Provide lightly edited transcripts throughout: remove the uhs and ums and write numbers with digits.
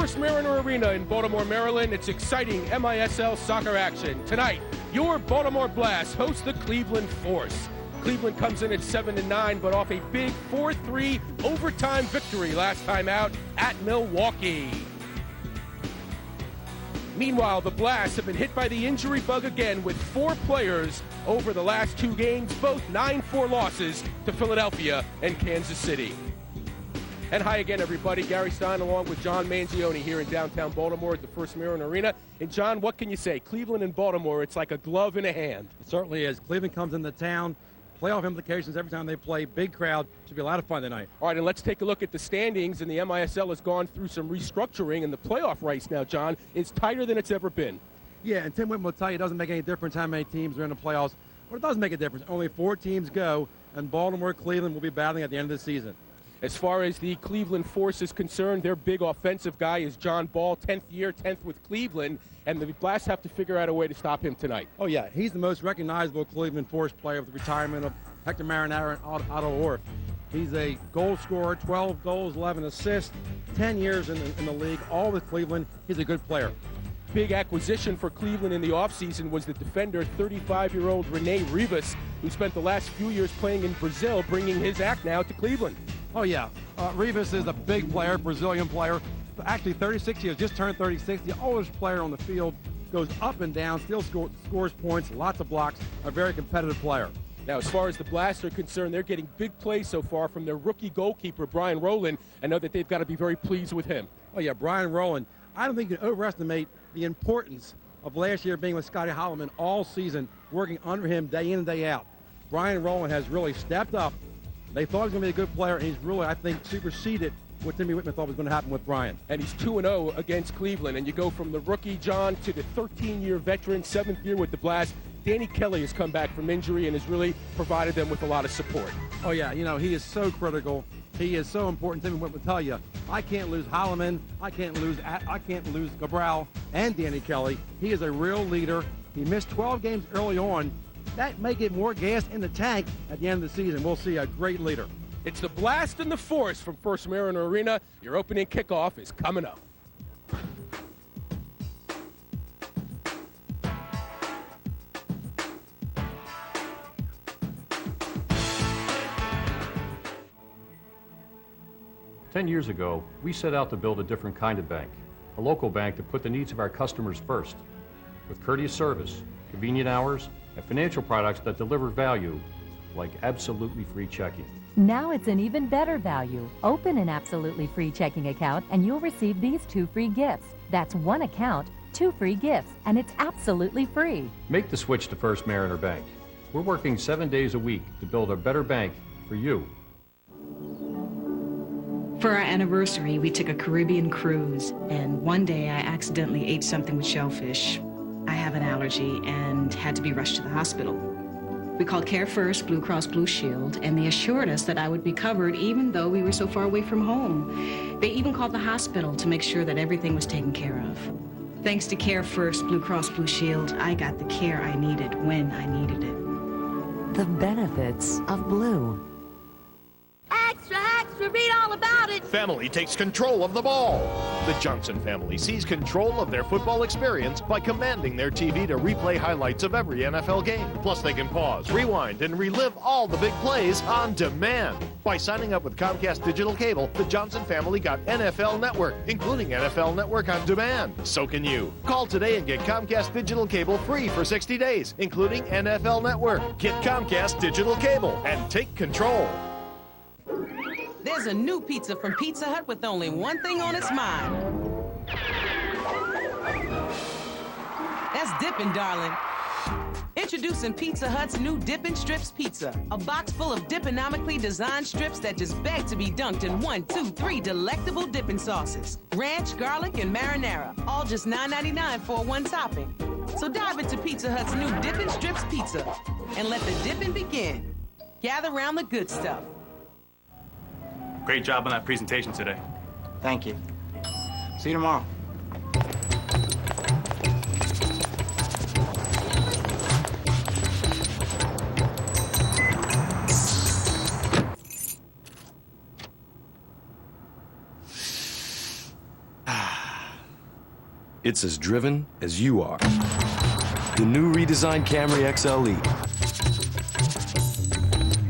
First Mariner Arena in Baltimore, Maryland. It's exciting MISL soccer action. Tonight, your Baltimore Blast hosts the Cleveland Force. Cleveland comes in at 7-9, but off a big 4-3 overtime victory last time out at Milwaukee. Meanwhile, the Blast have been hit by the injury bug again with 4 players over the last 2 games, both 9-4 losses to Philadelphia and Kansas City. And hi again, everybody. Gary Stein along with John Mangione here in downtown Baltimore at the First Mariner Arena. And John, what can you say? Cleveland and Baltimore, it's like a glove in a hand. It certainly is. Cleveland comes into town. Playoff implications every time they play. Big crowd. Should be a lot of fun tonight. All right, and let's take a look at the standings. And the MISL has gone through some restructuring, and the playoff race now, John, is tighter than it's ever been. Yeah, and Tim Whitman will tell you it doesn't make any difference how many teams are in the playoffs. But it does make a difference. Only 4 teams go, and Baltimore, Cleveland will be battling at the end of the season. As far as the Cleveland Force is concerned, their big offensive guy is John Ball, 10th year, 10th with Cleveland, and the Blast have to figure out a way to stop him tonight. Oh, yeah, he's the most recognizable Cleveland Force player with the retirement of Hector Marinara and Otto Orff. He's a goal scorer, 12 goals, 11 assists, 10 years in the league, all with Cleveland. He's a good player. Big acquisition for Cleveland in the offseason was the defender, 35-year-old Rene Rivas, who spent the last few years playing in Brazil, bringing his act now to Cleveland. Oh, yeah. Rivas is a big player, Brazilian player. Actually, 36 years, just turned 36. The oldest player on the field, goes up and down, still scores points, lots of blocks, a very competitive player. Now, as far as the Blast are concerned, they're getting big plays so far from their rookie goalkeeper, Brian Rowland. I know that they've got to be very pleased with him. Oh, yeah, Brian Rowland. I don't think you can overestimate the importance of last year being with Scotty Holloman all season, working under him day in and day out. Brian Rowland has really stepped up. They thought he was going to be a good player, and he's really, I think, superseded what Timmy Whitman thought was going to happen with Brian. And he's 2-0 against Cleveland. And you go from the rookie, John, to the 13-year veteran, 7th year with the Blast. Danny Kelly has come back from injury and has really provided them with a lot of support. Oh, yeah, you know, he is so critical. He is so important. Timmy Whitman will tell you, I can't lose Holloman, I can't lose Cabral and Danny Kelly. He is a real leader. He missed 12 games early on. That may get more gas in the tank at the end of the season. We'll see a great leader. It's the Blast and the Force from First Mariner Arena. Your opening kickoff is coming up. Ten years ago, we set out to build a different kind of bank, a local bank that put the needs of our customers first, with courteous service, convenient hours, and financial products that deliver value, like absolutely free checking. Now it's an even better value. Open an absolutely free checking account and you'll receive these 2 free gifts. That's 1 account, 2 free gifts, and it's absolutely free. Make the switch to First Mariner Bank. We're working 7 days a week to build a better bank for you. For our anniversary, we took a Caribbean cruise, and one day I accidentally ate something with shellfish. I have an allergy and had to be rushed to the hospital. We called Care First Blue Cross Blue Shield, and they assured us that I would be covered even though we were so far away from home. They even called the hospital to make sure that everything was taken care of. Thanks to Care First Blue Cross Blue Shield, I got the care I needed when I needed it. The benefits of blue. Extra, extra, read all about it. Family takes control of the ball. The Johnson family sees control of their football experience by commanding their TV to replay highlights of every NFL game. Plus, they can pause, rewind, and relive all the big plays on demand. By signing up with Comcast Digital Cable, the Johnson family got NFL Network, including NFL Network on demand. So can you. Call today and get Comcast Digital Cable free for 60 days, including NFL Network. Get Comcast Digital Cable and take control. There's a new pizza from Pizza Hut with only one thing on its mind. That's dipping, darling. Introducing Pizza Hut's new Dippin' Strips Pizza. A box full of dipponomically designed strips that just beg to be dunked in 1, 2, 3 delectable dipping sauces. Ranch, garlic, and marinara. All just $9.99 for one topping. So dive into Pizza Hut's new Dippin' Strips Pizza and let the dipping begin. Gather around the good stuff. Great job on that presentation today. Thank you. See you tomorrow. It's as driven as you are. The new redesigned Camry XLE.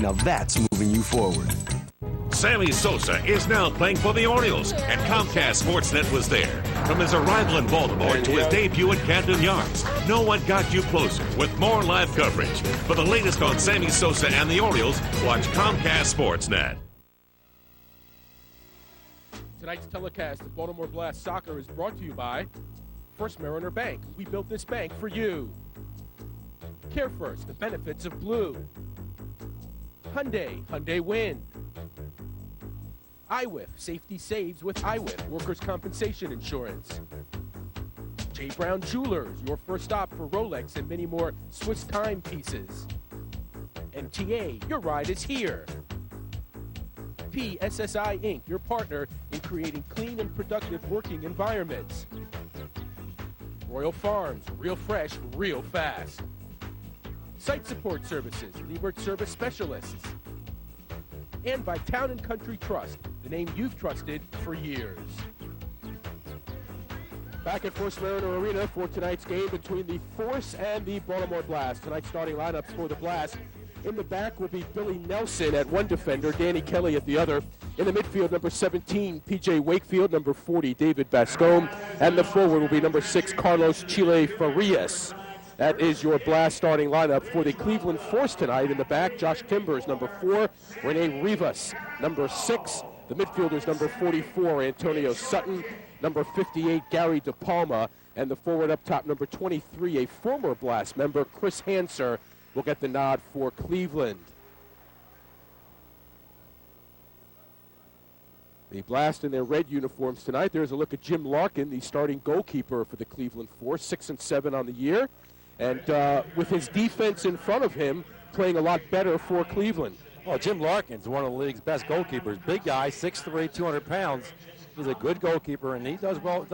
Now that's moving you forward. Sammy Sosa is now playing for the Orioles, and Comcast Sportsnet was there. From his arrival in Baltimore to his debut at Camden Yards, no one got you closer with more live coverage. For the latest on Sammy Sosa and the Orioles, watch Comcast Sportsnet. Tonight's telecast of Baltimore Blast Soccer is brought to you by First Mariner Bank. We built this bank for you. Care First, the benefits of blue. Hyundai Win. iWIF, safety saves with iWIF, workers' compensation insurance. J. Brown Jewelers, your first stop for Rolex and many more Swiss timepieces. And TA, your ride is here. PSSI Inc., your partner in creating clean and productive working environments. Royal Farms, real fresh, real fast. Site Support Services, Liebert Service Specialists. And by Town & Country Trust, the name you've trusted for years. Back at First Mariner Arena for tonight's game between the Force and the Baltimore Blast. Tonight's starting lineups for the Blast. In the back will be Billy Nelson at one defender, Danny Kelly at the other. In the midfield, number 17, P.J. Wakefield, number 40, David Bascombe, and the forward will be number 6, Carlos Chile Farias. That is your Blast starting lineup for the Cleveland Force tonight. In the back, Josh Timbers, number 4, Rene Rivas, number 6. The midfielders, number 44, Antonio Sutton, number 58, Gary DePalma, and the forward up top, number 23, a former Blast member, Chris Hanser, will get the nod for Cleveland. The Blast in their red uniforms tonight. There's a look at Jim Larkin, the starting goalkeeper for the Cleveland Force, 6-7 on the year. And with his defense in front of him, playing a lot better for Cleveland. Well, Jim Larkin's one of the league's best goalkeepers. Big guy, 6'3", 200 pounds. He's a good goalkeeper, and he does well.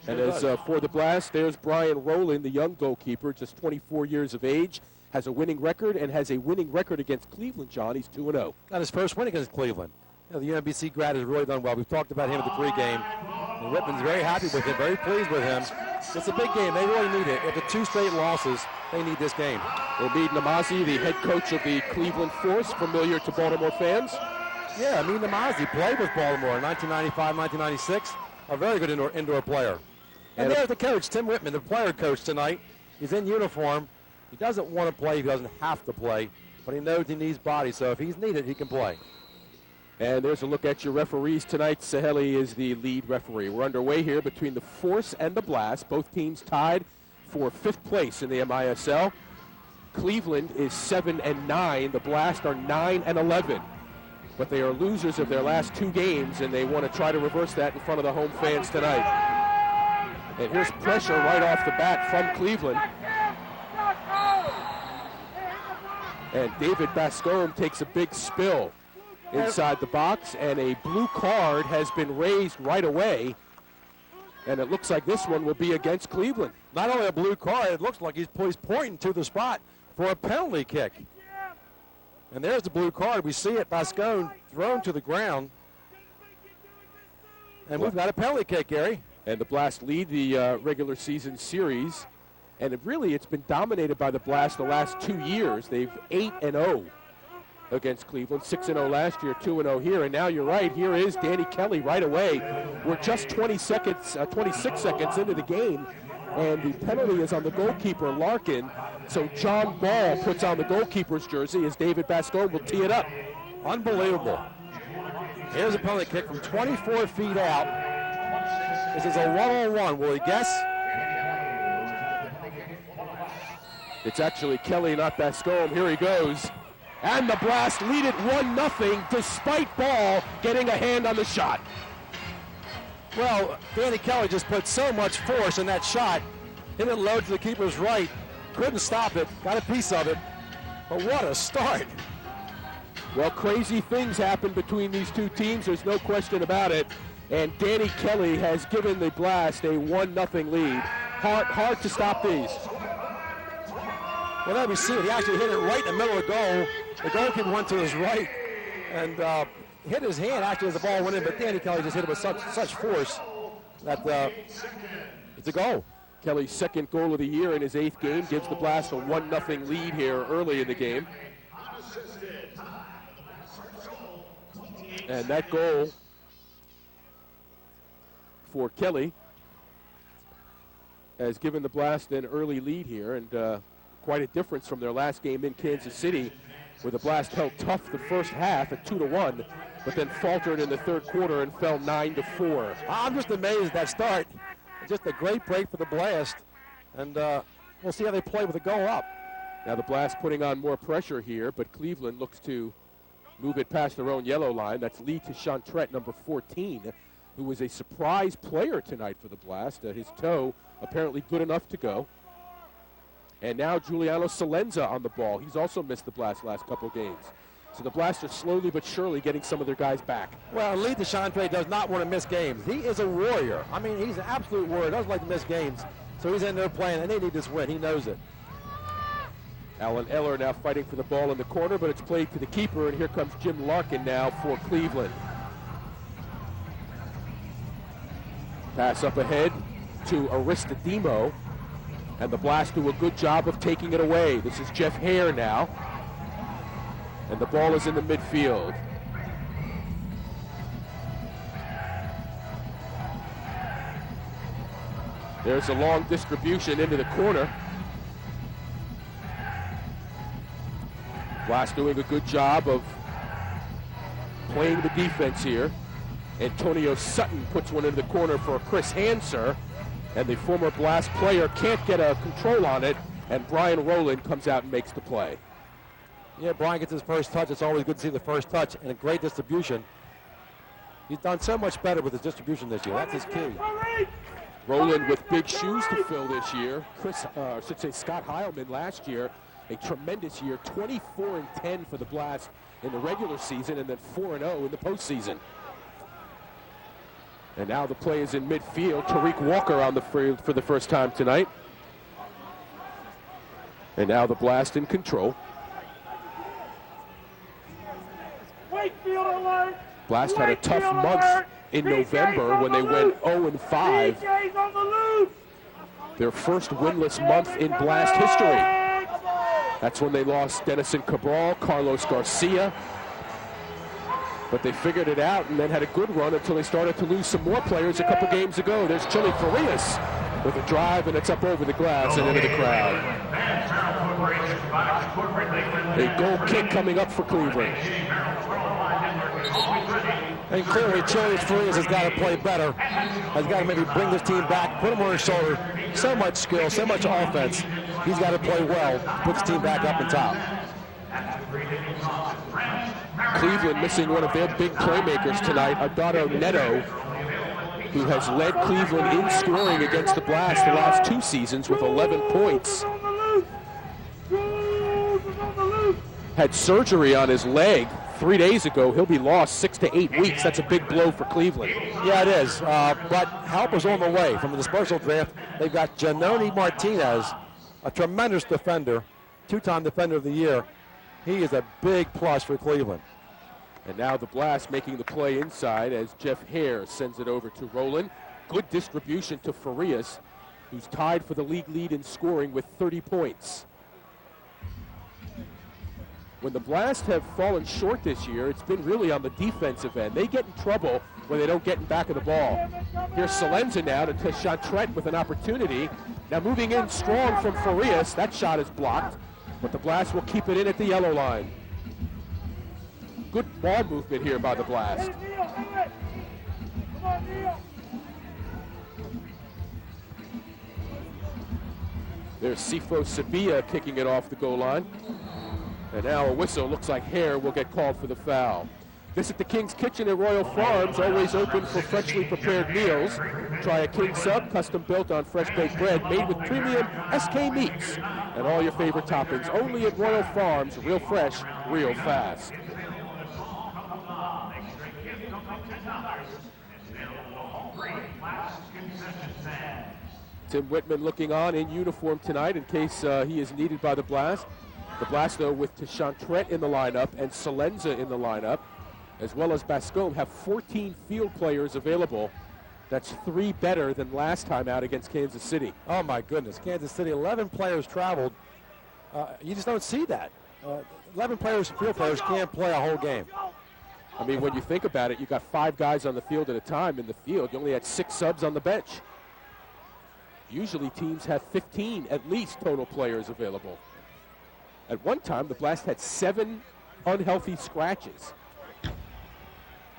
And as for the Blast, there's Brian Rowland, the young goalkeeper, just 24 years of age, has a winning record, and has a winning record against Cleveland, John. He's 2-0. Got his first win against Cleveland. You know, the UMBC grad has really done well. We've talked about him at the pregame. And Whitman's very happy with him, very pleased with him. It's a big game. They really need it. After 2 straight losses, they need this game. Omid Namazi, the head coach of the Cleveland Force, familiar to Baltimore fans. Yeah, Omid Namazi played with Baltimore in 1995, 1996. A very good indoor player. And there's the coach, Tim Whitman, the player coach tonight. He's in uniform. He doesn't want to play. He doesn't have to play. But he knows he needs body, so if he's needed, he can play. And there's a look at your referees tonight. Saheli is the lead referee. We're underway here between the Force and the Blast. Both teams tied for 5th place in the MISL. Cleveland is 7-9. The Blast are 9-11. But they are losers of their last 2 games, and they want to try to reverse that in front of the home fans tonight. And here's pressure right off the bat from Cleveland. And David Bascombe takes a big spill inside the box, and a blue card has been raised right away, and it looks like this one will be against Cleveland. Not only a blue card, it looks like he's pointing to the spot for a penalty kick. And there's the blue card. We see it, Bascombe thrown to the ground. And we've got a penalty kick, Gary. And the Blast lead the regular season series, and it's been dominated by the Blast the last 2 years. They've 8-0. Against Cleveland, 6-0 last year, 2-0 here, and now you're right. Here is Danny Kelly right away. We're just 26 seconds into the game, and the penalty is on the goalkeeper, Larkin. So John Ball puts on the goalkeeper's jersey as David Bascombe will tee it up. Unbelievable. Here's a penalty kick from 24 feet out. This is a one-on-one. Will he guess? It's actually Kelly, not Bascombe. Here he goes. And the Blast lead it 1-0 despite Ball getting a hand on the shot. Well, Danny Kelly just put so much force in that shot. Hit it low to the keeper's right. Couldn't stop it. Got a piece of it. But what a start. Well, crazy things happen between these two teams. There's no question about it. And Danny Kelly has given the Blast a 1-0 lead. Hard to stop these. Well, there we see it. He actually hit it right in the middle of the goal. The goalkeeper went to his right and hit his hand actually as the ball went in, but Danny Kelly just hit it with such force that it It's a goal. Kelly's second goal of the year in his 8th game gives the Blast a 1-0 lead here early in the game. And that goal for Kelly has given the Blast an early lead here, and quite a difference from their last game in Kansas City, where the Blast held tough the first half at 2-1, but then faltered in the third quarter and fell 9-4. I'm just amazed at that start. Just a great break for the Blast, and we'll see how they play with a goal up. Now the Blast putting on more pressure here, but Cleveland looks to move it past their own yellow line. That's Lee Chantrette, number 14, who was a surprise player tonight for the Blast. His toe apparently good enough to go. And now Giuliano Salenza on the ball. He's also missed the Blast last couple games. So the Blast are slowly but surely getting some of their guys back. Well, Lee Chantrette does not want to miss games. He is a warrior. I mean, he's an absolute warrior. Doesn't like to miss games. So he's in there playing, and they need this win. He knows it. Alan Eller now fighting for the ball in the corner, but it's played to the keeper, and here comes Jim Larkin now for Cleveland. Pass up ahead to Aristodemo, and the Blast do a good job of taking it away. This is Jeff Hare now, and the ball is in the midfield. There's a long distribution into the corner. Blast doing a good job of playing the defense here. Antonio Sutton puts one into the corner for Chris Hanser, and the former Blast player can't get a control on it, and Brian Rowland comes out and makes the play. Yeah, Brian gets his first touch. It's always good to see the first touch, and a great distribution. He's done so much better with his distribution this year. That's his key. Rowland with big shoes to fill this year. Scott Heilman last year, a tremendous year, 24-10 for the Blast in the regular season, and then 4-0 in the postseason. And now the play is in midfield. Tariq Walker on the field for the first time tonight. And now the Blast in control. Blast had a tough month in November when they went 0-5. Their first winless month in Blast history. That's when they lost Denison Cabral, Carlos Garcia. But they figured it out and then had a good run until they started to lose some more players a couple games ago. There's Chili Farias with a drive, and it's up over the glass and into the crowd. A goal kick coming up for Cleveland. And clearly, Chili Farias has got to play better. Has got to maybe bring this team back, put him on his shoulder. So much skill, so much offense. He's got to play well, put his team back up and top. Cleveland missing one of their big playmakers tonight, Adado Neto, who has led Cleveland in scoring against the Blast the last 2 seasons with 11 points. Had surgery on his leg 3 days ago. He'll be lost 6 to 8 weeks. That's a big blow for Cleveland. Yeah, it is. But help is on the way from the dispersal draft. They've got Janoni Martinez, a tremendous defender, 2-time defender of the year. He is a big plus for Cleveland. And now the Blast making the play inside as Jeff Hare sends it over to Rowland. Good distribution to Farias, who's tied for the league lead in scoring with 30 points. When the Blast have fallen short this year, it's been really on the defensive end. They get in trouble when they don't get in back of the ball. Here's Salenza now to Chantrette with an opportunity. Now moving in strong from Farias. That shot is blocked, but the Blast will keep it in at the yellow line. Good ball movement here by the Blast. There's Sifo Sabia kicking it off the goal line. And now a whistle. Looks like Hare will get called for the foul. Visit the King's Kitchen at Royal Farms, always open for freshly prepared meals. Try a King Sub, custom built on fresh baked bread, made with premium SK meats. And all your favorite toppings, only at Royal Farms, real fresh, real fast. Tim Whitman looking on in uniform tonight in case he is needed by the Blast. The Blast, though, with Chantrette in the lineup and Salenza in the lineup, as well as Bascombe, have 14 field players available That's 3 better than last time out against Kansas City. Oh, my goodness. Kansas City, 11 players traveled. You just don't see that. 11 players, field players, can't play a whole game. I mean, when you think about it, you got 5 guys on the field at a time in the field. You only had 6 subs on the bench. Usually teams have 15 at least total players available. At one time, the Blast had 7 unhealthy scratches.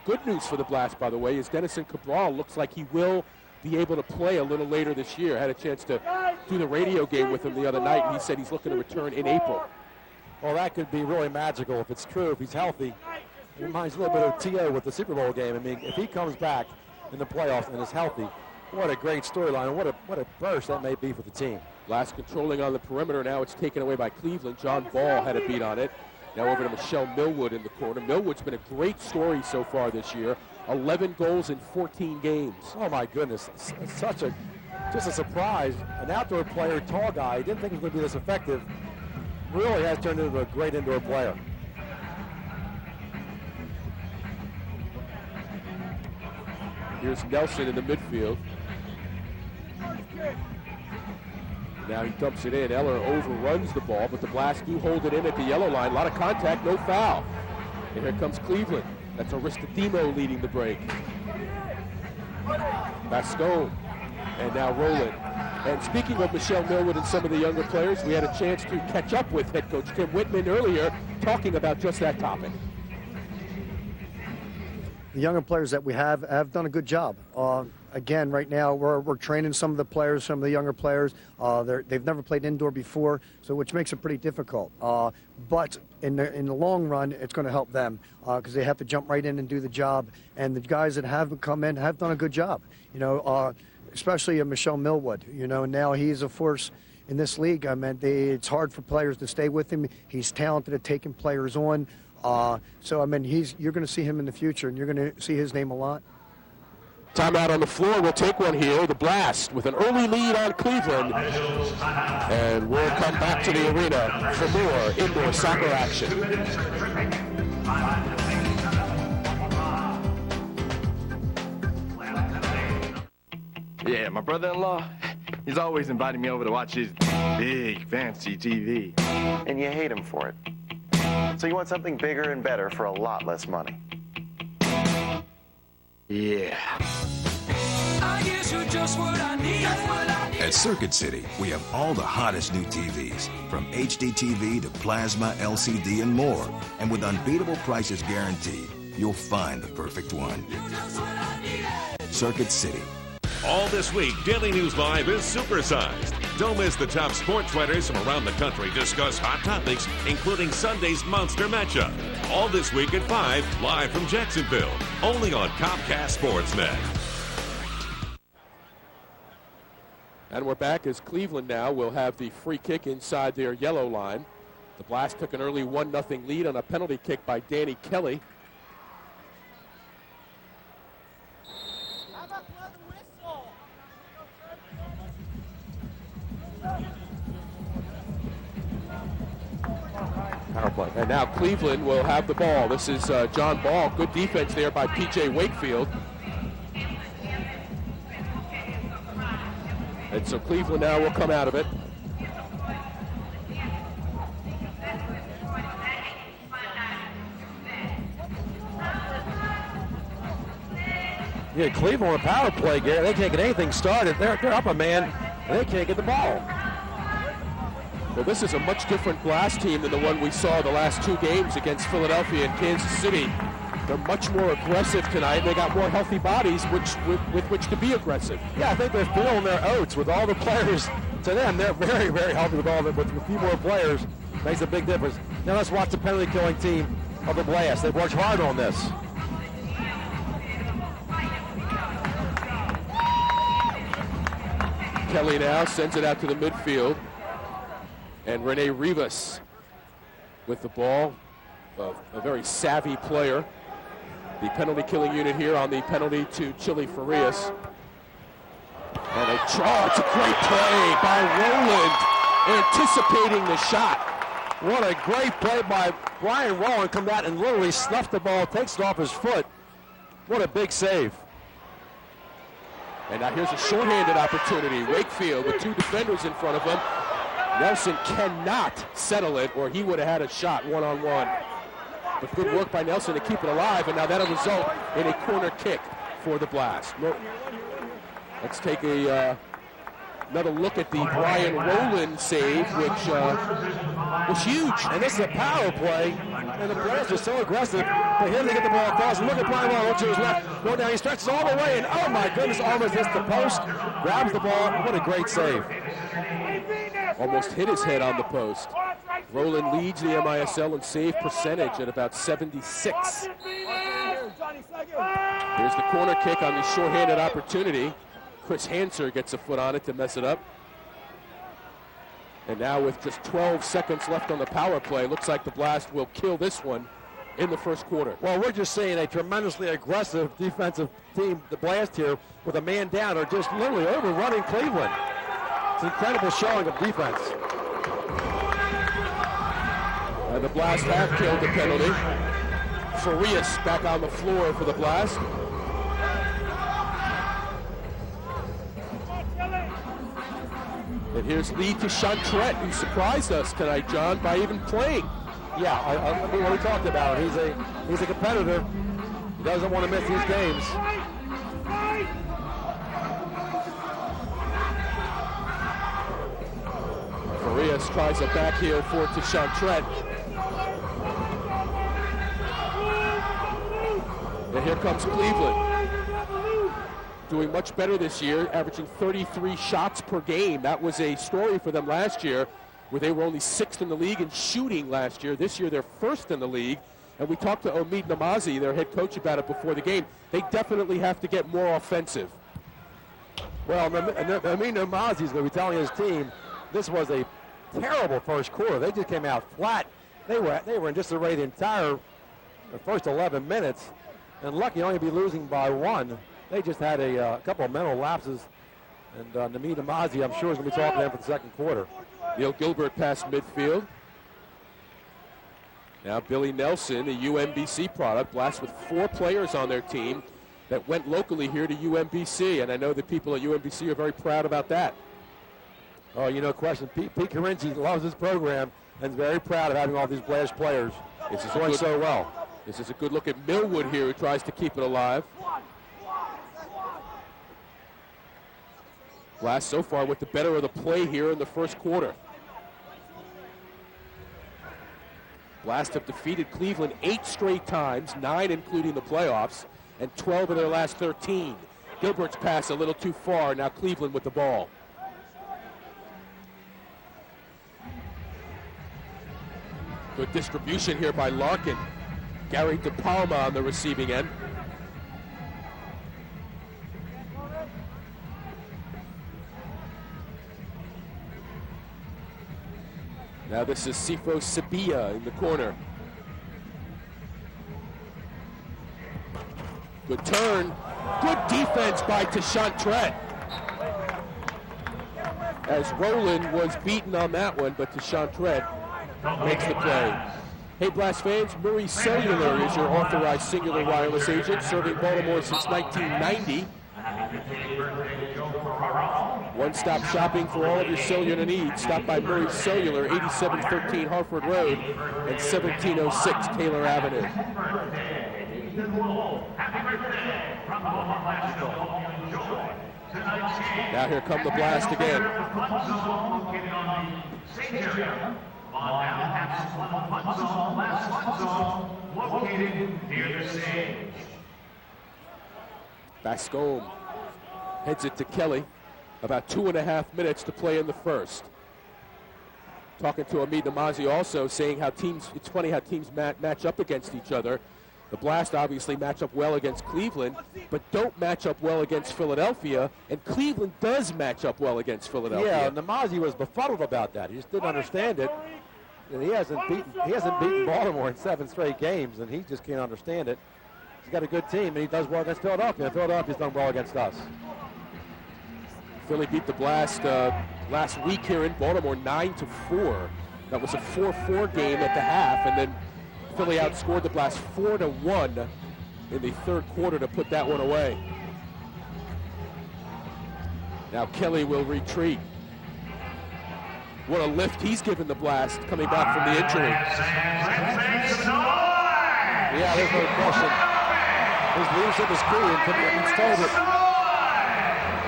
Good news for the Blast, by the way, is Denison Cabral looks like he will be able to play a little later this year. I had a chance to do the radio game with him the other night, and he said he's looking to return in April. Well, that could be really magical if it's true, if he's healthy. It reminds a little bit of T.O. with the Super Bowl game. I mean, if he comes back in the playoffs and is healthy, what a great storyline. What a burst that may be for the team. Blast controlling on the perimeter. Now it's taken away by Cleveland. John Ball had a beat on it. Now over to Michelle Millwood in the corner. Millwood's been a great story so far this year. 11 goals in 14 games. Oh, my goodness. It's just a surprise. An outdoor player, tall guy. Didn't think he was going to be this effective. Really has turned into a great indoor player. Here's Nelson in the midfield. Now he dumps it in. Eller overruns the ball, but the Blast do hold it in at the yellow line. A lot of contact, no foul. And here comes Cleveland. That's Aristodemo leading the break. Bascone. And now Rowland. And speaking of Michelle Millwood and some of the younger players, we had a chance to catch up with head coach Tim Whitman earlier talking about just that topic. The younger players that we have done a good job. Again, right now we're training some of the players, some of the younger players. They've never played indoor before, so which makes it pretty difficult. But in the long run, it's going to help them because they have to jump right in and do the job. And the guys that have come in have done a good job. You know, especially Michelle Millwood. You know, now he's a force in this league. I mean, it's hard for players to stay with him. He's talented at taking players on. So I mean, you're going to see him in the future, and you're going to see his name a lot. Timeout on the floor. We'll take one here. The Blast with an early lead on Cleveland. And we'll come back to the arena for more indoor soccer action. Yeah, my brother-in-law, he's always inviting me over to watch his big, fancy TV. And you hate him for it. So you want something bigger and better for a lot less money. Yeah. I guess you're just what I need. At Circuit City, we have all the hottest new TVs, from HD TV to plasma, LCD, and more. And with unbeatable prices guaranteed, you'll find the perfect one. Circuit City. All this week, Daily News Live is supersized. Don't miss the top sports writers from around the country discuss hot topics, including Sunday's monster matchup. All this week at 5, live from Jacksonville, only on Comcast Sportsnet. And we're back as Cleveland now will have the free kick inside their yellow line. The Blast took an early 1-0 lead on a penalty kick by Danny Kelly. Power play. And now Cleveland will have the ball. This is John Ball. Good defense there by P.J. Wakefield. And so Cleveland now will come out of it. Yeah, Cleveland with a power play, Gary. They can't get anything started. They're up a man, and they can't get the ball. Well, this is a much different Blast team than the one we saw the last 2 games against Philadelphia and Kansas City. They're much more aggressive tonight. They got more healthy bodies with which to be aggressive. Yeah, I think they're filling their oats with all the players. To them, they're very, very healthy with all of it. With a few more players, makes a big difference. Now let's watch the penalty-killing team of the Blast. They've worked hard on this. Kelly now sends it out to the midfield. And Rene Rivas with the ball, a very savvy player. The penalty-killing unit here on the penalty to Chili Farias. And it's a great play by Rowland, anticipating the shot. What a great play by Brian Rowland. Come out and literally snuffed the ball, takes it off his foot. What a big save. And now here's a shorthanded opportunity. Wakefield with 2 defenders in front of him. Nelson cannot settle it, or he would have had a shot one-on-one. But good work by Nelson to keep it alive, and now that'll result in a corner kick for the Blast. Let's take another look at the Brian Rowland save, which was huge. And this is a power play, and the Blast are so aggressive for him to get the ball across. And look at Brian Rowland to his left, going down. He stretches all the way, and oh my goodness, almost hits the post, grabs the ball. What a great save. Almost hit his head on the post. Rowland leads the MISL in save percentage at about 76. Here's the corner kick on the shorthanded opportunity. Chris Hanser gets a foot on it to mess it up. And now with just 12 seconds left on the power play, looks like the Blast will kill this one in the first quarter. Well, we're just seeing a tremendously aggressive defensive team, the Blast here, with a man down, are just literally overrunning Cleveland. It's an incredible showing of defense. And the Blast have killed the penalty. Farias back on the floor for the Blast. And here's Lee to Chantrette, who surprised us tonight, John, by even playing. Yeah, I mean, what we talked about, he's a competitor. He doesn't want to miss these games. Farias tries a back heel for to Chantrette. And here comes Cleveland. Doing much better this year, averaging 33 shots per game. That was a story for them last year, where they were only 6th in the league in shooting last year. This year, they're 1st in the league. And we talked to Omid Namazi, their head coach, about it before the game. They definitely have to get more offensive. Well, Omid Namazi is going to be telling his team this was a terrible first quarter. They just came out flat. They were in disarray the entire first 11 minutes, and lucky only to be losing by 1. They just had a couple of mental lapses, and Omid Namazi, I'm sure, is going to be talking to them for the second quarter. Neil Gilbert past midfield. Now Billy Nelson, a UMBC product, Blast with 4 players on their team that went locally here to UMBC, and I know the people at UMBC are very proud about that. Oh, you know, question. Pete Carinci loves his program and is very proud of having all these Blast players. This is going so well. This is a good look at Millwood here, who tries to keep it alive. Blast so far with the better of the play here in the first quarter. Blast have defeated Cleveland 8 straight times, 9 including the playoffs, and 12 of their last 13. Gilbert's pass a little too far. Now Cleveland with the ball. Good distribution here by Larkin. Gary DePalma on the receiving end. Now this is Sifo Sabia in the corner. Good turn. Good defense by Chantrette. As Rowland was beaten on that one, but Chantrette makes the play. Hey, Blast fans, Murray Cellular is your authorized singular wireless agent, serving Baltimore since 1990. One-stop shopping for all of your cellular needs. Stop by Murray Cellular, 8713 Harford Road and 1706 Taylor Avenue. Now here come the Blast again. Bascombe heads it to Kelly. About 2.5 minutes to play in the first. Talking to Omid Namazi also, saying how teams, it's funny how teams match up against each other. The Blast obviously match up well against Cleveland, but don't match up well against Philadelphia, and Cleveland does match up well against Philadelphia. Yeah, Namazi was befuddled about that. He just didn't understand it. And he hasn't beaten Baltimore in 7 straight games, and he just can't understand it. He's got a good team, and he does well against Philadelphia. Philadelphia's done well against us. Philly beat the Blast last week here in Baltimore 9-4. That was a 4-4 game at the half, and then Philly outscored the Blast 4-1 in the third quarter to put that one away. Now Kelly will retreat. What a lift he's given the Blast coming back from the injury. Yeah, there's no question. His leadership is key, and he's told it.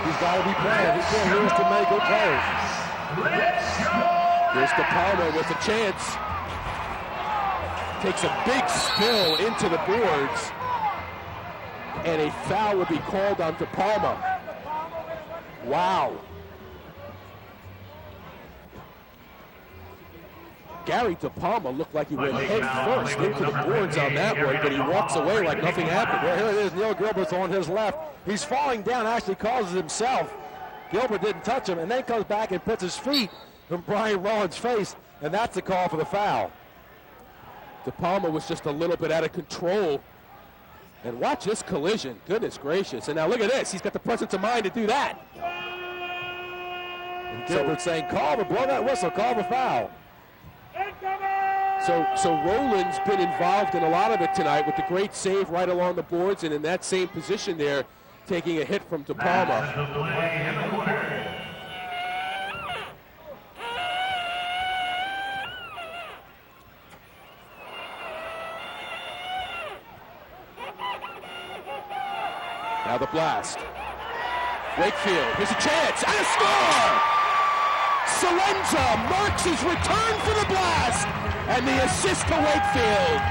He's got to be playing. He can't lose to many good players. Here's De Palma with a chance. Takes a big spill into the boards. And a foul would be called on De Palma. Wow. Gary De Palma looked like he went head first into the boards on that one, but he walks away like nothing happened. Well, here it is. Neil Gilbert's on his left. He's falling down, actually causes himself. Gilbert didn't touch him, and then comes back and puts his feet in Brian Rollins' face, and that's the call for the foul. De Palma was just a little bit out of control. And watch this collision. Goodness gracious. And now look at this. He's got the presence of mind to do that. And Gilbert's saying, blow that whistle, call the foul. So Roland's been involved in a lot of it tonight with the great save right along the boards, and in that same position there, taking a hit from De Palma. Now the Blast. Wakefield, here's a chance, and a score! Salenza marks his return for the Blast, and the assist to Wakefield.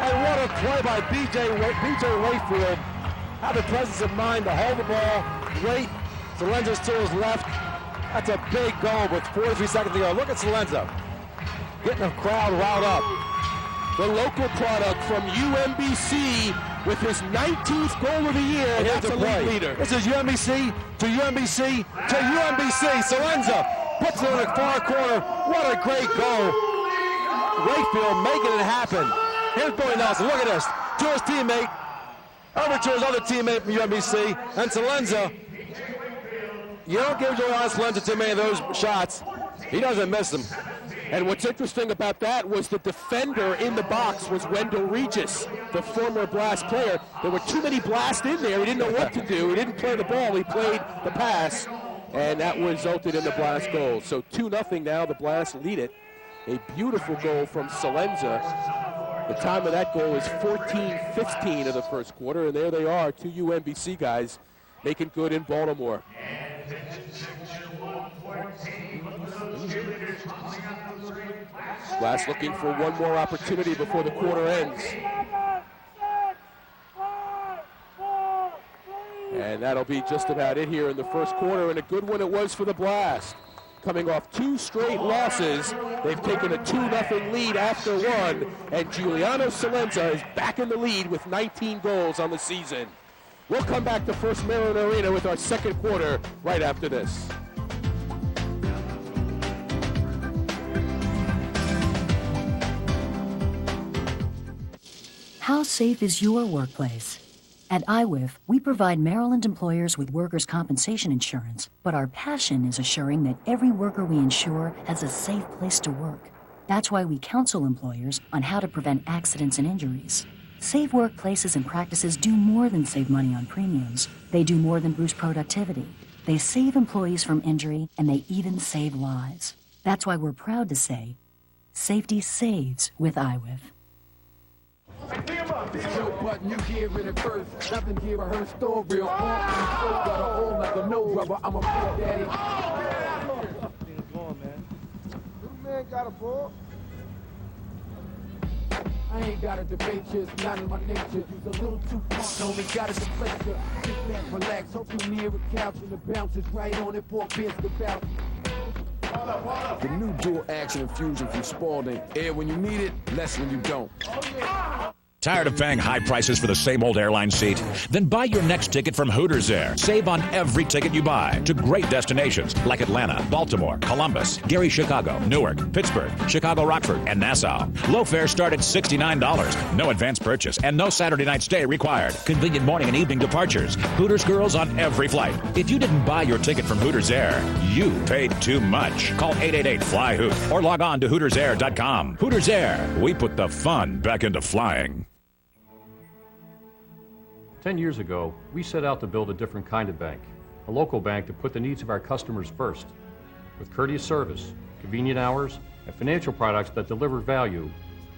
And what a play by B.J. Wakefield. Have the presence of mind to hold the ball, wait. Salenza's to his left. That's a big goal with 43 seconds to go. Look at Salenza getting the crowd riled up. The local product from UMBC with his 19th goal of the year. And that's a league leader. This is UMBC to UMBC to UMBC. Salenza puts it in the far corner. What a great goal. Wakefield making it happen. Here's Billy Nelson. Look at this. To his teammate. Over to his other teammate from UMBC. And Salenza. You don't give Joanne Salenza too many of those shots. He doesn't miss them. And what's interesting about that was the defender in the box was Wendell Regis, the former Blast player. There were too many Blast in there. He didn't know what to do. He didn't play the ball. He played the pass, and that resulted in the Blast goal. So 2-0 now. The Blast lead it. A beautiful goal from Salenza. The time of that goal is 14-15 of the first quarter, and there they are, two UMBC guys making good in Baltimore. Blast looking for one more opportunity before the quarter ends. And that'll be just about it here in the first quarter, and a good one it was for the Blast. Coming off 2 straight losses, they've taken a 2-0 lead after one, and Giuliano Salenza is back in the lead with 19 goals on the season. We'll come back to First Maryland Arena with our second quarter right after this. How safe is your workplace? At IWIF, we provide Maryland employers with workers' compensation insurance, but our passion is assuring that every worker we insure has a safe place to work. That's why we counsel employers on how to prevent accidents and injuries. Safe workplaces and practices do more than save money on premiums. They do more than boost productivity. They save employees from injury, and they even save lives. That's why we're proud to say, safety saves with IWIF. Joe Button, you hear it at first. Nothing here, I heard story real got a hole like a no rubber. I'm a big daddy. This man got a ball. I ain't got a debate, just not in my nature. You's a little too punk, homie, got a deflector. Sit back, relax, hope you near a couch and the bounce is right on it for a biscuit about. The new dual action infusion from Spalding. Air when you need it, less when you don't. Tired of paying high prices for the same old airline seat? Then buy your next ticket from Hooters Air. Save on every ticket you buy to great destinations like Atlanta, Baltimore, Columbus, Gary, Chicago, Newark, Pittsburgh, Chicago, Rockford, and Nassau. Low fares start at $69. No advance purchase and no Saturday night stay required. Convenient morning and evening departures. Hooters girls on every flight. If you didn't buy your ticket from Hooters Air, you paid too much. Call 888-FLY-HOOT or log on to HootersAir.com. Hooters Air, we put the fun back into flying. 10 years ago, we set out to build a different kind of bank, a local bank that put the needs of our customers first, with courteous service, convenient hours, and financial products that deliver value,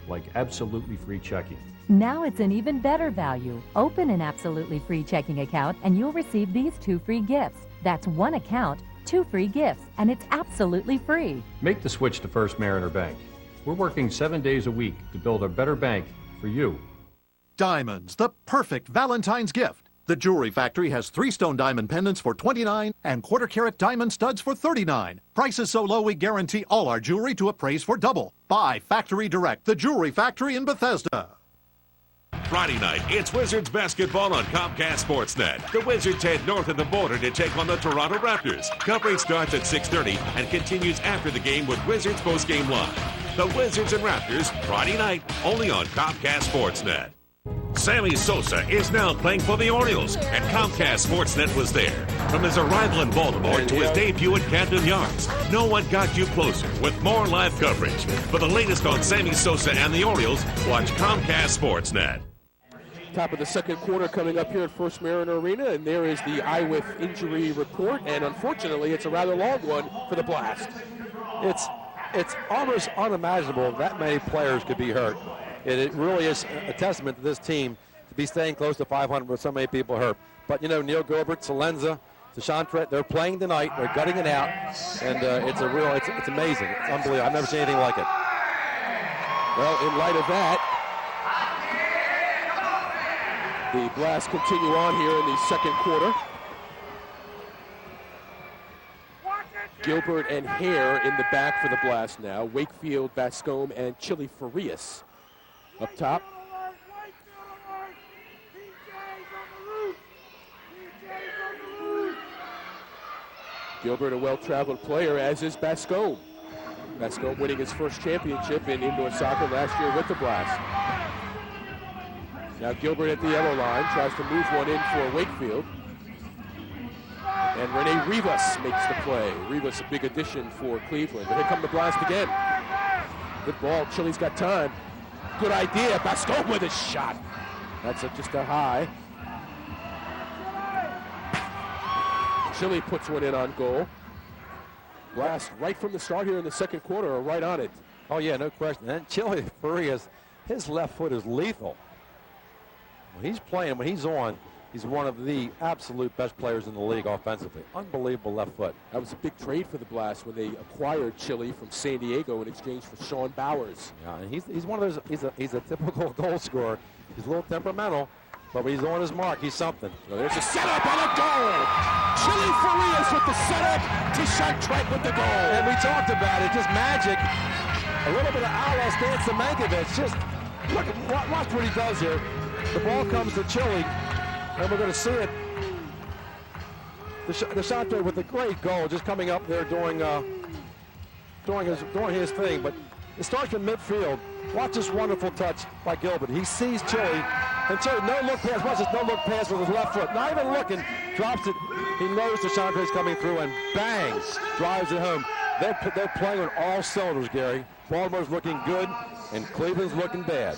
like absolutely free checking. Now it's an even better value. Open an absolutely free checking account and you'll receive these 2 free gifts. That's 1 account, 2 free gifts, and it's absolutely free. Make the switch to First Mariner Bank. We're working 7 days a week to build a better bank for you. Diamonds, the perfect Valentine's gift. The Jewelry Factory has 3-stone diamond pendants for $29 and quarter-carat diamond studs for $39. Prices so low we guarantee all our jewelry to appraise for double. Buy Factory Direct, the Jewelry Factory in Bethesda. Friday night, it's Wizards basketball on Comcast Sportsnet. The Wizards head north of the border to take on the Toronto Raptors. Coverage starts at 6:30 and continues after the game with Wizards postgame live. The Wizards and Raptors, Friday night, only on Comcast Sportsnet. Sammy Sosa is now playing for the Orioles, and Comcast Sportsnet was there. From his arrival in Baltimore to his debut at Camden Yards, no one got you closer with more live coverage. For the latest on Sammy Sosa and the Orioles, watch Comcast Sportsnet. Top of the second quarter coming up here at First Mariner Arena, and there is the IWIF injury report, and unfortunately it's a rather long one for the Blast. It's almost unimaginable that many players could be hurt. And it really is a testament to this team to be staying close to 500 with so many people hurt. But, you know, Neil Gilbert, Salenza, Deshaun, they're playing tonight. They're gutting it out. And it's amazing. It's unbelievable. I've never seen anything like it. Well, in light of that, the Blast continue on here in the second quarter. Gilbert and Hare in the back for the Blast now. Wakefield, Bascombe, and Chili Farias up top. Gilbert, a well-traveled player, as is Bascombe. Bascombe winning his first championship in indoor soccer last year with the Blast. Now Gilbert at the yellow line, tries to move one in for Wakefield. And Rene Rivas makes the play. Rivas, a big addition for Cleveland. But here come the Blast again. Good ball, Chili's got time. Good idea, Bascombe with a shot. That's just a high. Chili puts one in on goal. Blast right from the start here in the second quarter are right on it. Oh yeah, no question. And Chili Farias, his left foot is lethal. When he's playing, when he's on, he's one of the absolute best players in the league offensively. Unbelievable left foot. That was a big trade for the Blast when they acquired Chili from San Diego in exchange for Sean Bowers. Yeah, and he's one of those. He's a typical goal scorer. He's a little temperamental, but when he's on his mark, he's something. So there's a setup and a goal. Chili Farias with the setup. Tishan with the goal. And we talked about it, just magic. A little bit of a la Stan Semenkovic. Just look, watch what he does here. The ball comes to Chili, and we're going to see it. Deshaun with a great goal, just coming up there doing his thing. But it starts in midfield. Watch this wonderful touch by Gilbert. He sees Chili, and Chili, no look pass. Watch this no look pass with his left foot. Not even looking, drops it. He knows Deshaun's coming through, and bang, drives it home. They're playing on all cylinders, Gary. Baltimore's looking good, and Cleveland's looking bad.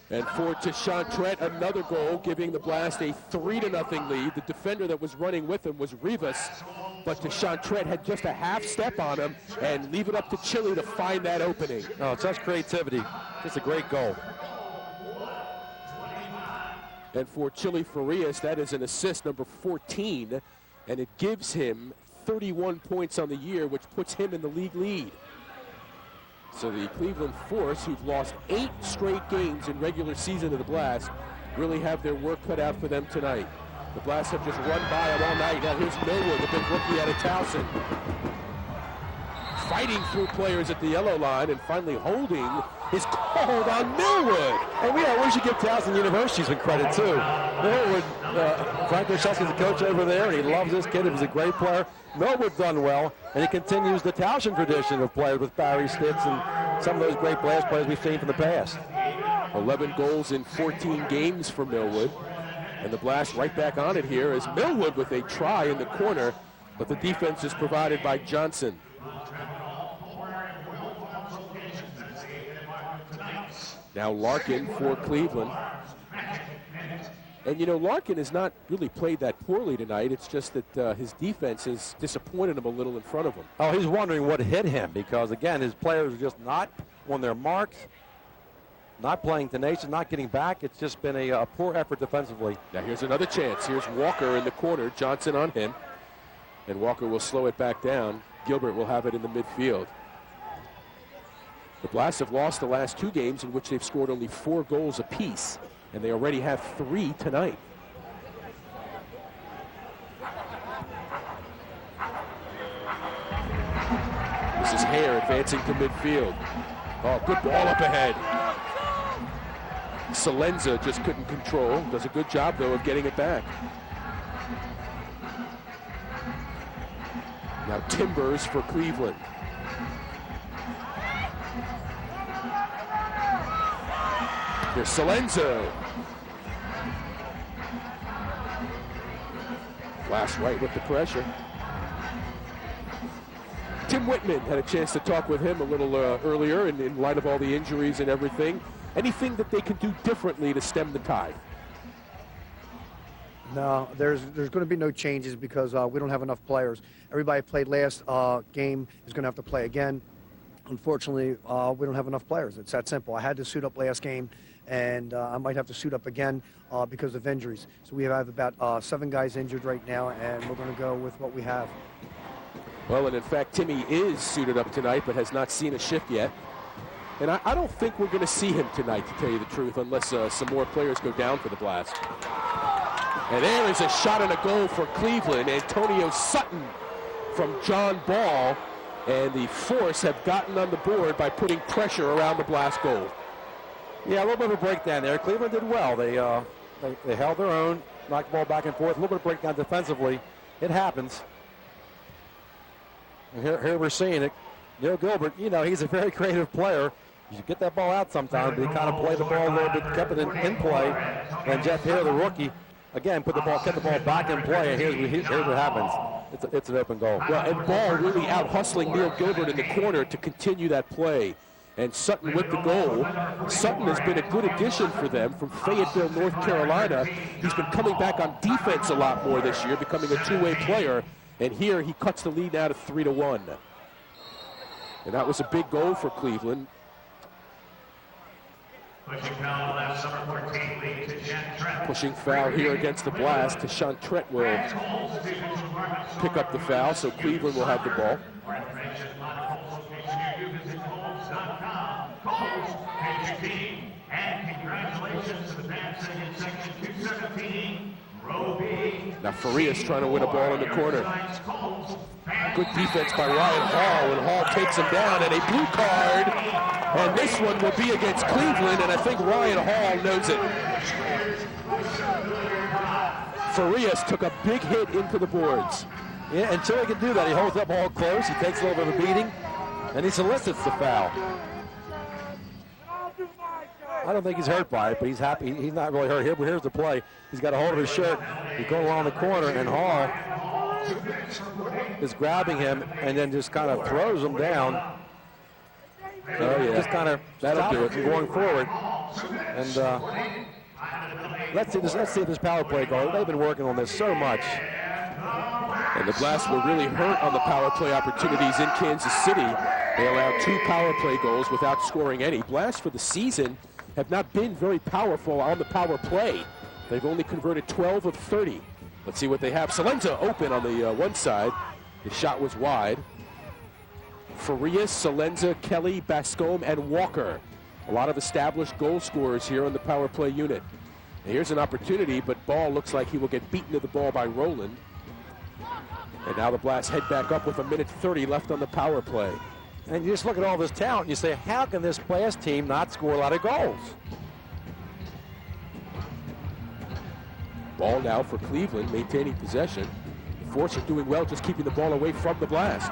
And for Tishan Trent, another goal, giving the Blast a 3-0 lead. The defender that was running with him was Rivas, but Tishan Trent had just a half step on him and leave it up to Chili to find that opening. Oh, such creativity. Just a great goal. And for Chili Farias, that is an assist number 14, and it gives him 31 points on the year, which puts him in the league lead. So the Cleveland Force, who've lost 8 straight games in regular season of the Blast, really have their work cut out for them tonight. The Blast have just run by them all night. Now here's Millwood, the big rookie out of Towson. Fighting through players at the yellow line and finally holding is called on Millwood. And we should give Towson University some credit too. Millwood, Frank Krzyzewski's the coach over there, and he loves this kid. He was a great player. Millwood done well, and he continues the Towson tradition of players with Barry Stitz and some of those great Blast players we've seen from the past. 11 goals in 14 games for Millwood. And the Blast right back on it here as Millwood with a try in the corner, but the defense is provided by Johnson. Now Larkin for Cleveland. And, you know, Larkin has not really played that poorly tonight. It's just that his defense has disappointed him a little in front of him. Oh, he's wondering what hit him because, again, his players are just not on their marks, not playing tenacious, not getting back. It's just been a poor effort defensively. Now here's another chance. Here's Walker in the corner. Johnson on him. And Walker will slow it back down. Gilbert will have it in the midfield. The Blasts have lost the last 2 games in which they've scored only 4 goals apiece. And they already have 3 tonight. This is Hare advancing to midfield. Oh, good ball up ahead. Salenza just couldn't control. Does a good job, though, of getting it back. Now Timbers for Cleveland. Here's Salenza. Last right with the pressure. Tim Whitman had a chance to talk with him a little earlier in light of all the injuries and everything. Anything that they can do differently to stem the tide? No, there's going to be no changes because we don't have enough players. Everybody played last game is going to have to play again. Unfortunately, we don't have enough players. It's that simple. I had to suit up last game, and I might have to suit up again because of injuries. So we have about 7 guys injured right now, and we're going to go with what we have. Well, and in fact, Timmy is suited up tonight, but has not seen a shift yet. And I don't think we're going to see him tonight, to tell you the truth, unless some more players go down for the Blast. And there is a shot and a goal for Cleveland. Antonio Sutton from John Ball. And the Force have gotten on the board by putting pressure around the Blast goal. Yeah, a little bit of a breakdown there. Cleveland did well. They held their own, knocked the ball back and forth. A little bit of breakdown defensively. It happens. And here we're seeing it. Neil Gilbert, you know, he's a very creative player. You get that ball out sometimes, but he kind of played the ball a little bit, kept it in play. And Jeff Hare, the rookie, again, kept the ball back in play, and here's what happens. It's an open goal. Well, and Ball really out hustling Neil Gilbert in the corner to continue that play. And Sutton with the goal. Sutton has been a good addition for them from Fayetteville, North Carolina. He's been coming back on defense a lot more this year, becoming a two-way player. And here he cuts the lead now to 3-1. And that was a big goal for Cleveland. Pushing foul here against the Blast. Tashawn Trent will pick up the foul, so Cleveland will have the ball. Now Farias trying to win a ball in the corner. Good defense by Ryan Hall, and Hall takes him down, and a blue card. And this one will be against Cleveland, and I think Ryan Hall knows it. Farias took a big hit into the boards. Yeah, until he can do that, he holds up Hall close, he takes a little bit of a beating, and he solicits the foul. I don't think he's hurt by it, but he's happy. He's not really hurt. Here's the play. He's got a hold of his shirt. He's going along the corner, and Hall is grabbing him and then just kind of throws him down. Oh, yeah. Just kind of that'll do it from going forward. And let's see this power play goal. They've been working on this so much. And the Blast were really hurt on the power play opportunities in Kansas City. They allowed 2 power play goals without scoring any. Blast for the season have not been very powerful on the power play. They've only converted 12 of 30. Let's see what they have. Salenza open on the one side. The shot was wide. Farias, Salenza, Kelly, Bascombe, and Walker. A lot of established goal scorers here on the power play unit. And here's an opportunity, but Ball looks like he will get beaten to the ball by Rowland. And now the Blast head back up with 1:30 left on the power play. And you just look at all this talent and you say, how can this Blast team not score a lot of goals? Ball now for Cleveland, maintaining possession. The Force are doing well, just keeping the ball away from the Blast.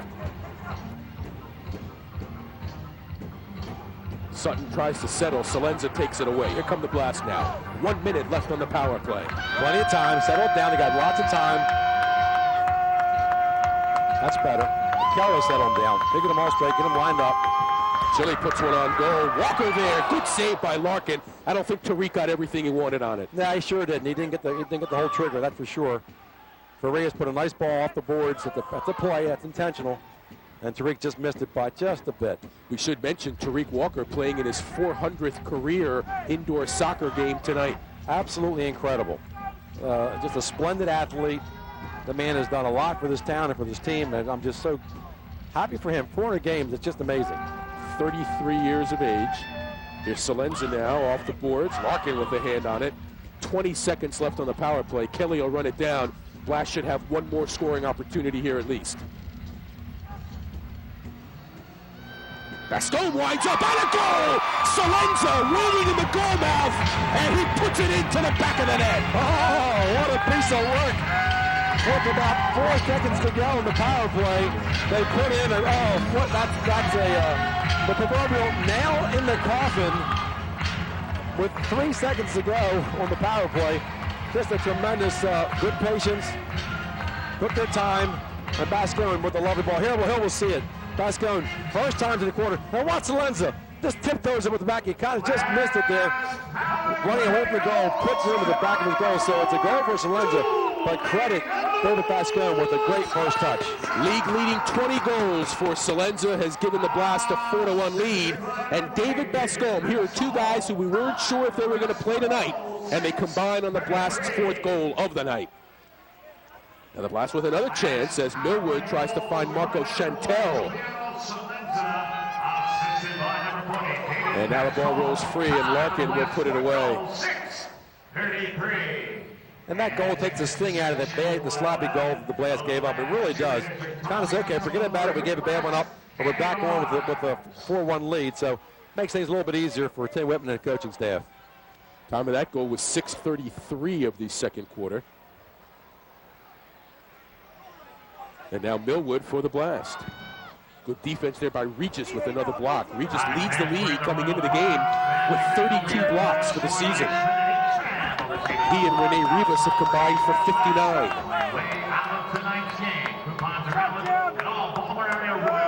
Sutton tries to settle. Salenza takes it away. Here come the Blast now. 1 minute left on the power play. Plenty of time. Settled down. They got lots of time. That's better. Kelly will settle him down. Get them all straight. Get them lined up. Chile puts one on goal. Walker there. Good save by Larkin. I don't think Tariq got everything he wanted on it. Yeah, he sure didn't. He didn't get the whole trigger, that's for sure. Farias put a nice ball off the boards at the play. That's intentional. And Tariq just missed it by just a bit. We should mention Tariq Walker playing in his 400th career indoor soccer game tonight. Absolutely incredible. Just a splendid athlete. The man has done a lot for this town and for this team, and I'm just so happy for him. 400 games, it's just amazing. 33 years of age. Here's Salenza now off the boards. Larkin with a hand on it. 20 seconds left on the power play. Kelly will run it down. Blast should have one more scoring opportunity here at least. Bascom winds up on a goal! Salenza waiting in the goal mouth, and he puts it into the back of the net. Oh, what a piece of work. With about 4 seconds to go in the power play, they put in that's the proverbial nail in the coffin. With 3 seconds to go on the power play, just a tremendous good patience, took their time, and Bascom with the lovely ball. Here we'll see it. Bascom, first time to the corner. Now watch Salenza. Just tiptoes it with the back. He kind of just missed it there. Running away from the goal, puts it into the back of his goal. So it's a goal for Salenza. But credit David Bascom with a great first touch. League leading 20 goals for Salenza has given the Blast a 4-1 lead. And David Bascom, here are two guys who we weren't sure if they were going to play tonight. And they combine on the Blast's 4th goal of the night. Now the Blast with another chance as Millwood tries to find Marco Chantel. And now the ball rolls free and Larkin will put it away. 33. And that goal takes the sting out of the sloppy goal that the Blast gave up. It really does. Kind of says, okay, forget about it. We gave a bad one up, but we're back on with a 4-1 lead. So makes things a little bit easier for Tim Whitman and the coaching staff. Time of that goal was 6:33 of the second quarter. And now Millwood for the Blast. Good defense there by Regis with another block. Regis leads the league coming into the game with 32 blocks for the season. He and Rene Rivas have combined for 59.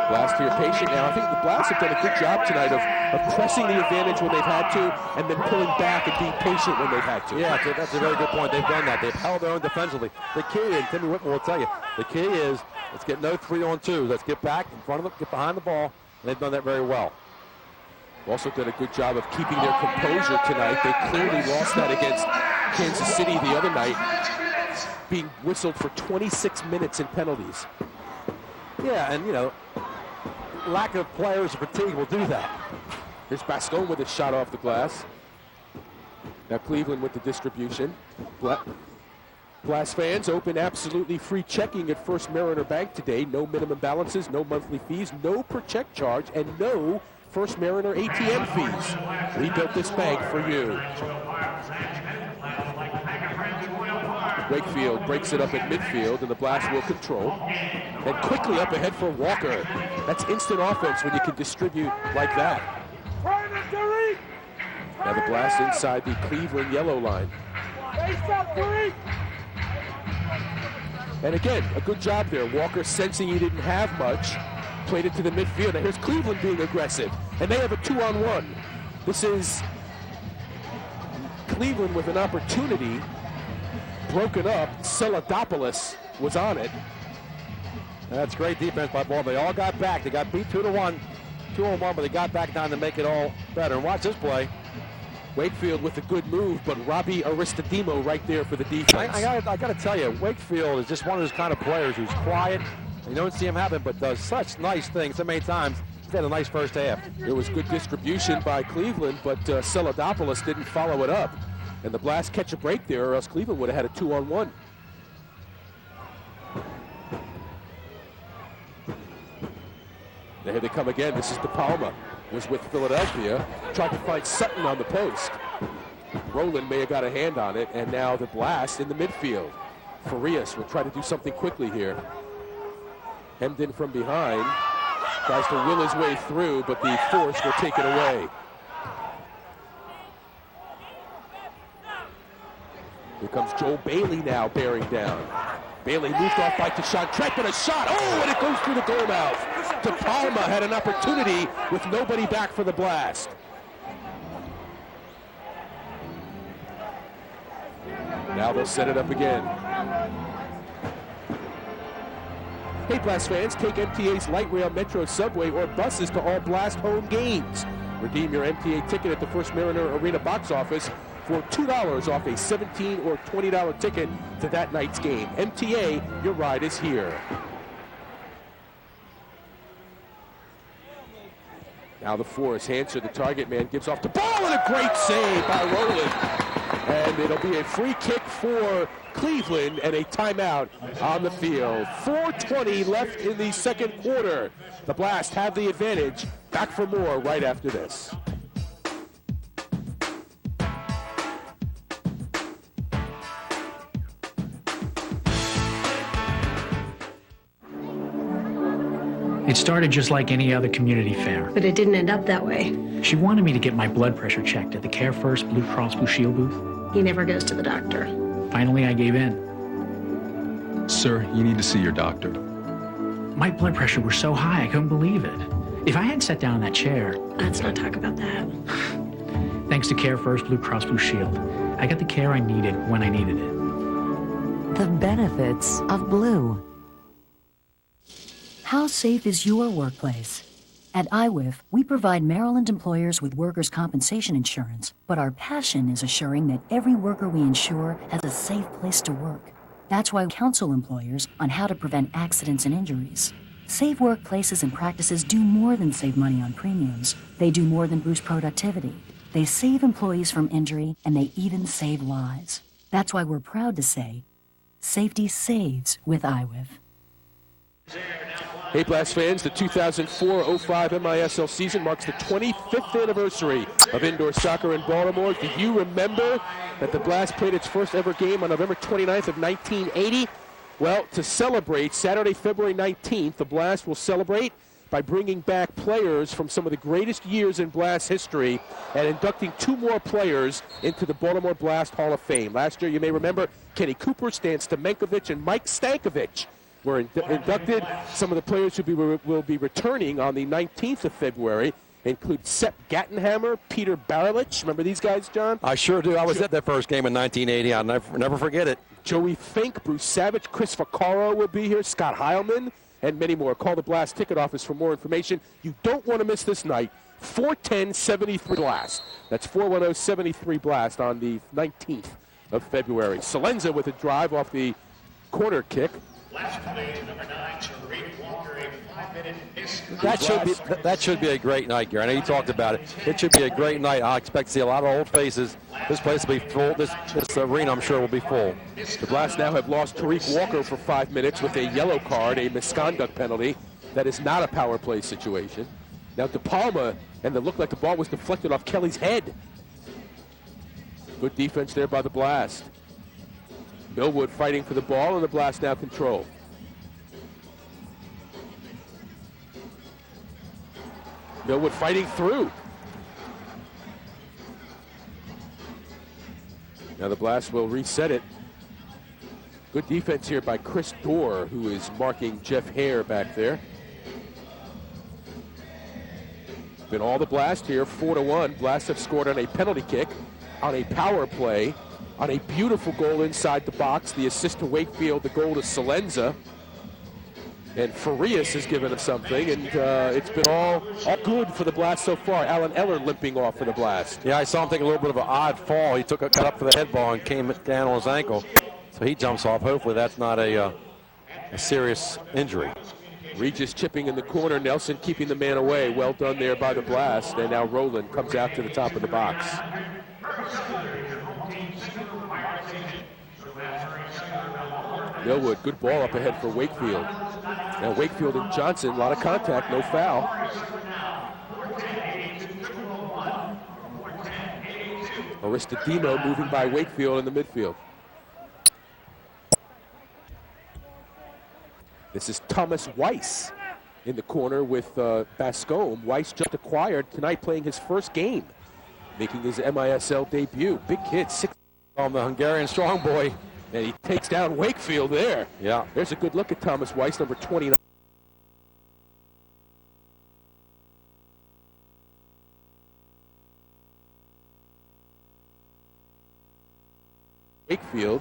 Blast here patient now. I think the Blast have done a good job tonight of pressing the advantage when they've had to and then pulling back and being patient when they've had to. Yeah, that's a very good point. They've done that. They've held their own defensively. The key, and Timmy Whitman will tell you, the key is let's get no 3-on-2s. Let's get back in front of them, get behind the ball, and they've done that very well. Also done a good job of keeping their composure tonight. They clearly lost that against Kansas City the other night, being whistled for 26 minutes in penalties. Yeah, and, you know, lack of players' fatigue will do that. Here's Bascom with a shot off the glass. Now Cleveland with the distribution. Blast fans open absolutely free checking at First Mariner Bank today. No minimum balances, no monthly fees, no per check charge, and no First Mariner ATM fees. We built this bank for you. Wakefield breaks it up at midfield, and the Blast will control. And quickly up ahead for Walker. That's instant offense when you can distribute like that. Now the Blast inside the Cleveland yellow line. And again, a good job there. Walker sensing he didn't have much, played it to the midfield. And here's Cleveland being aggressive, and they have a 2-on-1. This is Cleveland with an opportunity. Broken up. Celadopoulos was on it. That's great defense by Ball. They all got back. They got beat 2-1, 2-on-1, but they got back down to make it all better. And watch this play. Wakefield with a good move, but Robbie Aristodemo right there for the defense. I got to tell you, Wakefield is just one of those kind of players who's quiet. You don't see him happen, but does such nice things so many times. He's had a nice first half. There was good distribution by Cleveland, but Celadopoulos didn't follow it up. And the Blast catch a break there, or else Cleveland would have had a 2-on-1. Here they come again. This is De Palma. Was with Philadelphia. Tried to find Sutton on the post. Rowland may have got a hand on it, and now the Blast in the midfield. Farias will try to do something quickly here. Hemmed in from behind. Tries to will his way through, but the force will take it away. Here comes Joel Bailey now bearing down. Bailey moved off by Tashawn Trent, and a shot. Oh, and it goes through the goal mouth. DePalma had an opportunity with nobody back for the Blast. Now they'll set it up again. Hey, Blast fans, take MTA's light rail, metro, subway, or buses to all Blast home games. Redeem your MTA ticket at the First Mariner Arena box office for $2 off a $17 or $20 ticket to that night's game. MTA, your ride is here. Now the Forest, Hanser, the target man, gives off the ball, and a great save by Rowland. And it'll be a free kick for Cleveland and a timeout on the field. 4:20 left in the second quarter. The Blast have the advantage. Back for more right after this. It started just like any other community fair. But it didn't end up that way. She wanted me to get my blood pressure checked at the Care First Blue Cross Blue Shield booth. He never goes to the doctor. Finally, I gave in. Sir, you need to see your doctor. My blood pressure was so high, I couldn't believe it. If I hadn't sat down in that chair... Let's not talk about that. Thanks to Care First Blue Cross Blue Shield, I got the care I needed when I needed it. The benefits of blue. How safe is your workplace? At IWIF, we provide Maryland employers with workers' compensation insurance, but our passion is assuring that every worker we insure has a safe place to work. That's why we counsel employers on how to prevent accidents and injuries. Safe workplaces and practices do more than save money on premiums. They do more than boost productivity. They save employees from injury, and they even save lives. That's why we're proud to say, safety saves with IWIF. Hey, Blast fans, the 2004-05 MISL season marks the 25th anniversary of indoor soccer in Baltimore. Do you remember that the Blast played its first ever game on November 29th of 1980? Well, to celebrate, Saturday, February 19th, the Blast will celebrate by bringing back players from some of the greatest years in Blast history and inducting 2 more players into the Baltimore Blast Hall of Fame. Last year, you may remember, Kenny Cooper, Stan Stamenkovich, and Mike Stankovich were inducted. Some of the players who will be returning on the 19th of February include Sepp Gattenhammer, Peter Baralich. Remember these guys, John? I sure do. I was at that first game in 1980. I'll never forget it. Joey Fink, Bruce Savage, Chris Vaccaro will be here, Scott Heilman, and many more. Call the Blast ticket office for more information. You don't want to miss this night. 410-73 Blast. That's 410-73 Blast on the 19th of February. Salenza with a drive off the corner kick. That should be a great night, Gary. I know you talked about it. It should be a great night. I expect to see a lot of old faces. This place will be full. This arena, I'm sure, will be full. The Blast now have lost Tariq Walker for 5 minutes with a yellow card, a misconduct penalty. That is not a power play situation. Now DePalma, and it looked like the ball was deflected off Kelly's head. Good defense there by the Blast. Millwood fighting for the ball, and the Blast now control. Millwood fighting through. Now the Blast will reset it. Good defense here by Chris Dorr, who is marking Jeff Hare back there. Been all the Blast here, 4-1. Blast have scored on a penalty kick, on a power play, on a beautiful goal inside the box, the assist to Wakefield, the goal to Salenza. And Farias has given us something, and it's been all good for the Blast so far. Alan Eller limping off for the Blast. Yeah, I saw him take a little bit of an odd fall. He cut up for the head ball and came down on his ankle. So he jumps off. Hopefully that's not a serious injury. Regis chipping in the corner, Nelson keeping the man away. Well done there by the Blast, and now Rowland comes out to the top of the box. Millwood, good ball up ahead for Wakefield. Now Wakefield and Johnson, a lot of contact, no foul. Aristodemo moving by Wakefield in the midfield. This is Thomas Weiss in the corner with Bascombe. Weiss just acquired tonight, playing his first game, making his MISL debut. Big kid, 6 the Hungarian strong boy. And he takes down Wakefield there. Yeah. There's a good look at Thomas Weiss, number 29. Wakefield.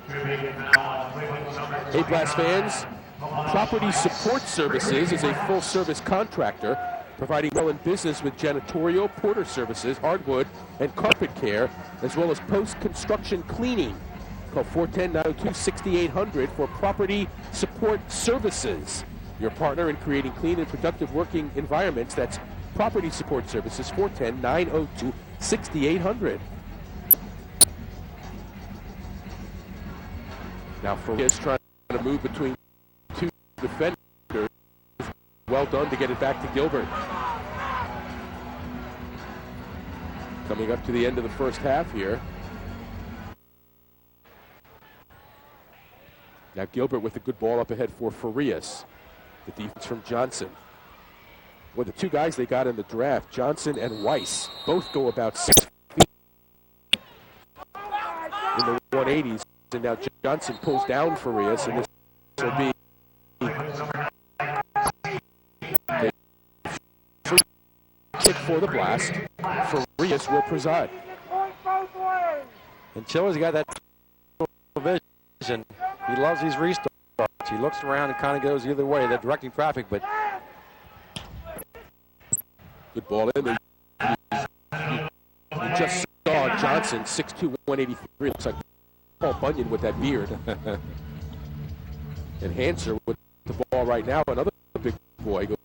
Hey, Blast fans. Property Support Services is a full-service contractor providing Maryland business with janitorial, porter services, hardwood, and carpet care, as well as post-construction cleaning. Call 410-902-6800 for Property Support Services. Your partner in creating clean and productive working environments. That's Property Support Services, 410-902-6800. Now Farias trying to move between two defenders. Well done to get it back to Gilbert. Coming up to the end of the first half here. Now Gilbert with a good ball up ahead for Farias. The defense from Johnson. Well, the two guys they got in the draft, Johnson and Weiss, both go about 6 feet in the 180s. And now Johnson pulls down Farias, and this will be a free kick for the Blast. Farias will preside. And Chiller's got that vision. He loves these restarts. He looks around and kind of goes the other way. They're directing traffic, but good ball in there. You just saw Johnson, 6'2", 183. Looks like Paul Bunyan with that beard. And Hanser with the ball right now. Another big boy goes